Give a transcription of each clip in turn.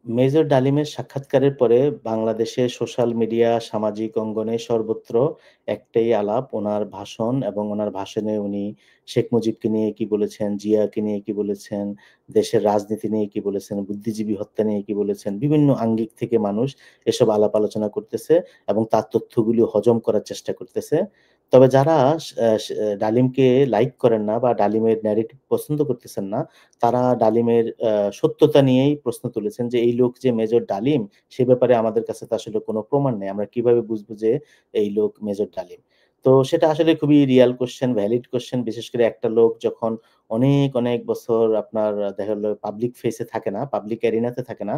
Major ডালিমের সাক্ষাৎকারের পরে বাংলাদেশে সোশ্যাল মিডিয়া, সামাজিক অঙ্গনে সর্বত্র একটাই আলাপ, উনার ভাষণ এবং উনার ভাষণে উনি শেখ মুজিবকে নিয়ে কি বলেছেন, জিয়াকে নিয়ে কি বলেছেন, দেশের রাজনীতি নিয়ে কি বলেছেন, বুদ্ধিজীবী হত্যা নিয়ে কি বলেছেন। বিভিন্ন আঙ্গিক থেকে মানুষ এসব আলাপ আলোচনা করতেছে এবং তার তথ্যগুলো হজম করার চেষ্টা করতেছে। তবে যারা ডালিমকে লাইক করেন না বা ডালিমের ন্যারেটিভ পছন্দ করতেছেন না, তারা ডালিমের সত্যতা নিয়েই প্রশ্ন তুলেছেন যে, "এই লোক যে মেজর ডালিম, সে ব্যাপারে আমাদের কাছে তো আসলে কোনো প্রমাণ নেই। আমরা কিভাবে বুঝবো যে এই লোক মেজর ডালিম?" তো সেটা আসলে খুবই রিয়াল কোয়েশ্চেন, ভ্যালিড কোয়েশ্চেন। বিশেষ করে একটা লোক যখন অনেক বছর আপনার দেখা গেল পাবলিক ফেস এ থাকে না, পাবলিক এরিনাতে থাকে না,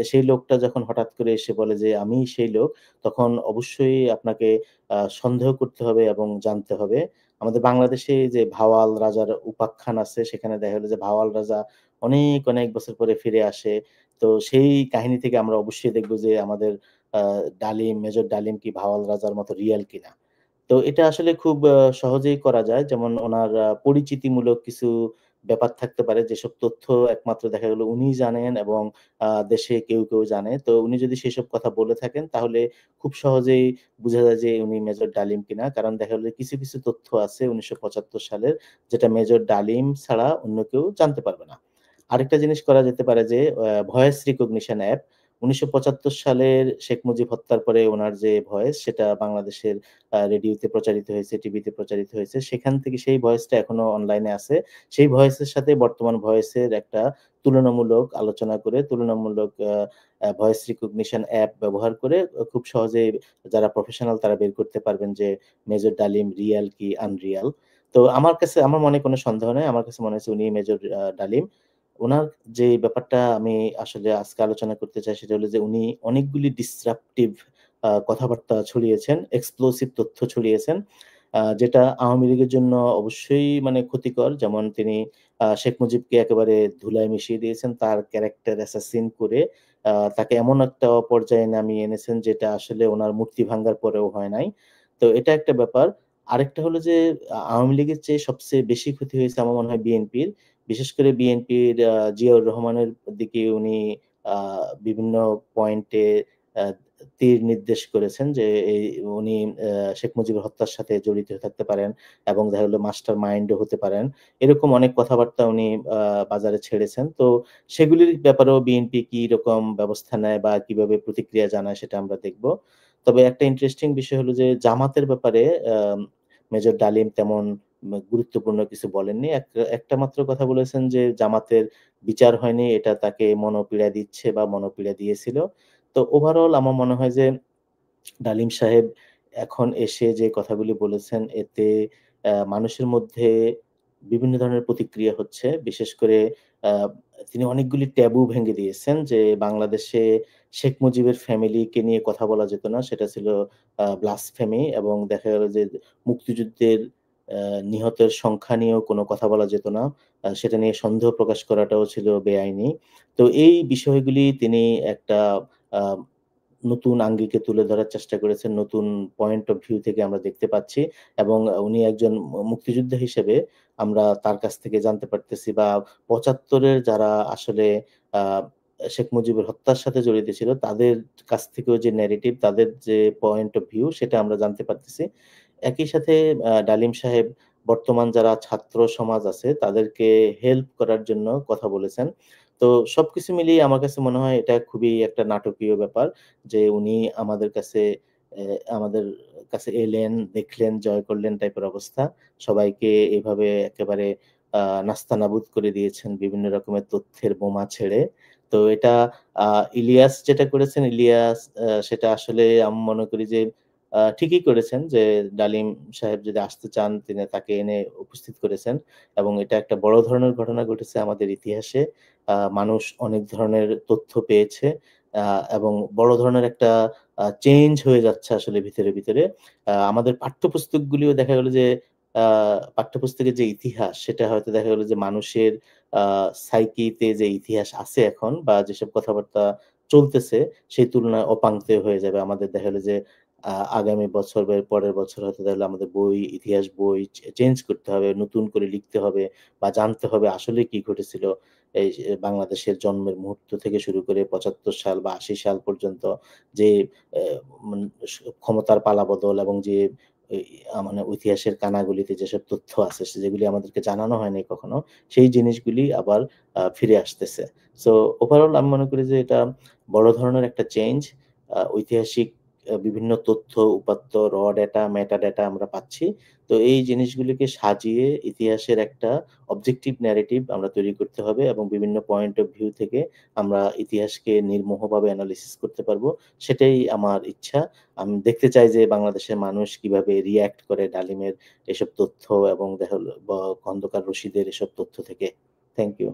সেই লোকটা যখন হঠাৎ করে এসে বলে যে, "আমিই সেই লোক", তখন অবশ্যই আপনাকে সন্দেহ করতে হবে এবং জানতে হবে। আমাদের বাংলাদেশে যে ভাওয়াল রাজার উপাখ্যান আছে, সেখানে দেখা গেল যে ভাওয়াল রাজা অনেক বছর পরে ফিরে আসে। তো সেই কাহিনী থেকে আমরা অবশ্যই দেখব যে আমাদের আ ডালিম, মেজর ডালিম কি ভাওয়াল রাজার মতো রিয়াল কিনা। তো এটা আসলে খুব সহজেই করা যায়। যেমন উনার পরিচিতিমূলক কিছু ব্যাপার থাকতে পারে, যেসব তথ্য একমাত্র দেখা গেল উনিই জানেন এবং দেশে কেউ জানে। তো উনি যদি সেসব কথা বলে থাকেন, তাহলে খুব সহজেই বুঝা যায় যে উনি মেজর ডালিম কিনা। কারণ দেখা গেল কিছু তথ্য আছে ১৯৭৫ সালের, যেটা মেজর ডালিম ছাড়া অন্য কেউ জানতে পারবে না। আরেকটা জিনিস করা যেতে পারে যে ভয়েস রিকগনিশন অ্যাপ। ১৯৭৫ সালের শেখ মুজিব হত্যার পরে উনার যে ভয়েস, সেটা বাংলাদেশের রেডিওতে প্রচারিত হয়েছে, টিভিতে প্রচারিত হয়েছে। সেখান থেকে সেই ভয়েসটা এখনো অনলাইনে আছে। সেই ভয়েসের সাথে বর্তমান ভয়েসের একটা তুলনামূলক আলোচনা করে, তুলনামূলক আ আ ভয়েস রিকগনিশন অ্যাপ ব্যবহার করে খুব সহজেই যারা প্রফেশনাল তারা বের করতে পারবেন যে মেজর ডালিম রিয়াল কি আনরিয়াল। তো আমার মনে কোনো সন্দেহ নাই। আমার কাছে মনে হচ্ছে উনি মেজর ডালিম। উনার যে ব্যাপারটা আমি আসলে আজকে আলোচনা করতে চাই, সেটা হলো যে উনি অনেকগুলি ডিসরাপটিভ কথাবার্তা ছড়িয়েছেন, এক্সপ্লোসিভ তথ্য ছড়িয়েছেন। যেটা আওয়ামী লীগের জন্য অবশ্যই মানে ক্ষতিকর। যেমন তিনি শেখ মুজিবকে একেবারে ধুলায় মিশিয়ে দিয়েছেন। তার ক্যারেক্টার অ্যাসাসিন করে তাকে এমন একটা পর্যায়ে নামিয়ে এনেছেন, যেটা আসলে উনার মূর্তি ভাঙ্গার পরেও হয় নাই। তো এটা একটা ব্যাপার। আরেকটা হলো যে আওয়ামী লীগের চেয়ে সবচেয়ে বেশি ক্ষতি হয়েছে আমার মনে হয় বিএনপির। বিশেষ করে বিএনপির জিয়াউর রহমানের দিকে উনি আ বিভিন্ন পয়েন্টে আ তীর নির্দেশ করেছেন যে উনি শেখ মুজিবের হত্যার সাথে জড়িত থাকতে পারেন এবং দেখা গেল মাস্টার মাইন্ড ও হতে পারেন। এরকম অনেক কথাবার্তা উনি বাজারে ছেড়েছেন। তো সেগুলির ব্যাপারেও বিএনপি কি রকম ব্যবস্থা নেয় বা কিভাবে প্রতিক্রিয়া জানায়, সেটা আমরা দেখব। তবে একটা ইন্টারেস্টিং বিষয় হলো যে জামাতের ব্যাপারে মেজর ডালিম তেমন গুরুত্বপূর্ণ কিছু বলেননি। একটা মাত্র কথা বলেছেন যে জামাতের বিচার হয়নি, এটা তাকে মনোপীড়া দিচ্ছে বা মনোপীড়া দিয়েছিল। তো ওভারঅল আমার মনে হয় যে ডালিম সাহেব এখন এসে যে কথাগুলি বলেছেন, এতে মানুষের মধ্যে বিভিন্ন ধরনের প্রতিক্রিয়া হচ্ছে। বিশেষ করে আ তিনি অনেকগুলি ট্যাবু ভেঙে দিয়েছেন যে বাংলাদেশে শেখ মুজিবের ফ্যামিলিকে নিয়ে কথা বলা যেত না। সেটা ছিল ব্লাসফেমি, এবং দেখা গেল যে মুক্তিযুদ্ধের আ নিহতের সংখ্যা নিয়েও কোনো কথা বলা যেত না। সেটা নিয়ে সন্দেহ প্রকাশ করাটাও ছিল বেআইনি। তো এই বিষয়গুলি তিনি একটা আ নতুন আঙ্গিকে তুলে ধরার চেষ্টা করেছেন। নতুন পয়েন্ট অফ ভিউ থেকে আমরা দেখতে পাচ্ছি এবং উনি একজন মুক্তিযোদ্ধা হিসেবে আমরা তার কাছ থেকে জানতে পারতেছি, বা ৭৫ এর যারা আসলে আ শেখ মুজিবের হত্যার সাথে জড়িত ছিল, তাদের কাছ থেকেও যে ন্যারেটিভ, তাদের যে পয়েন্ট অফ ভিউ, সেটা আমরা জানতে পারতেছি। একই সাথে ডালিম সাহেব বর্তমান যারা ছাত্র সমাজ আছে, তাদেরকে হেল্প করার জন্য কথা বলেছেন। তো সবকিছু মিলিয়ে আমার কাছে মনে হয় এটা খুবই একটা নাটকীয় ব্যাপার যে উনি আমাদের কাছে এলেন, দেখলেন, জয় করলেন টাইপের অবস্থা। সবাইকে এভাবে একেবারে আ নাস্তানাবুদ করে দিয়েছেন বিভিন্ন রকমের তথ্যের বোমা ছেড়ে। তো এটা আ ইলিয়াস যেটা করেছেন, ইলিয়াস সেটা আসলে আমি মনে করি যে ঠিকই করেছেন যে ডালিম সাহেব যদি আসতে চান, তিনি তাকে এনে উপস্থিত করেছেন এবং এটা একটা বড় ধরনের ঘটনা ঘটেছে আমাদের ইতিহাসে। মানুষ অনেক ধরনের তথ্য পেয়েছে আ এবং বড় ধরনের একটা চেঞ্জ হয়ে যাচ্ছে আসলে ভিতরে। আমাদের পাঠ্যপুস্তকগুলিও দেখা গেল যে আ পাঠ্যপুস্তকের যে ইতিহাস, সেটা হয়তো দেখা গেল যে মানুষের আ সাইকিতে যে ইতিহাস আছে এখন, বা যেসব কথাবার্তা চলতেছে, সেই তুলনায় অপাংক্তেয় হয়ে যাবে। আমাদের দেখা গেল যে আগামী বছর বা এর পরের বছর হয়তো তাহলে আমাদের ইতিহাস বই চেঞ্জ করতে হবে, নতুন করে লিখতে হবে বা জানতে হবে আসলে কি ঘটেছিল। এই যে বাংলাদেশের জন্মের মুহূর্ত থেকে শুরু করে ৭৫ সাল বা ৮০ সাল পর্যন্ত যে অ্যা মান স ক্ষমতার পালাবদল এবং যে এই মানে ইতিহাসের কানাগলিতে যেসব তথ্য আছে যেগুলি আমাদেরকে জানানো হয়নি কখনো, সেই জিনিসগুলি আবার ফিরে আসতেছে। সো ওভারঅল আমি মনে করি যে এটা বড় ধরনের একটা চেঞ্জ। ঐতিহাসিক বিভিন্ন তথ্য, উপাত্ত, র ডেটা, মেটা ডেটা আমরা পাচ্ছি। তো এই জিনিসগুলিকে সাজিয়ে ইতিহাসের একটা অবজেক্টিভ ন্যারেটিভ আমরা তৈরি করতে হবে এবং বিভিন্ন পয়েন্ট অফ ভিউ থেকে আমরা ইতিহাসকে নির্মোহভাবে এনালাইসিস করতে পারবো। সেটাই আমার ইচ্ছা। আমি দেখতে চাই যে বাংলাদেশের মানুষ কিভাবে রিঅ্যাক্ট করে ডালিমের এসব তথ্য এবং দেখা হলো খন্দকার রশিদের এসব তথ্য থেকে। Thank you.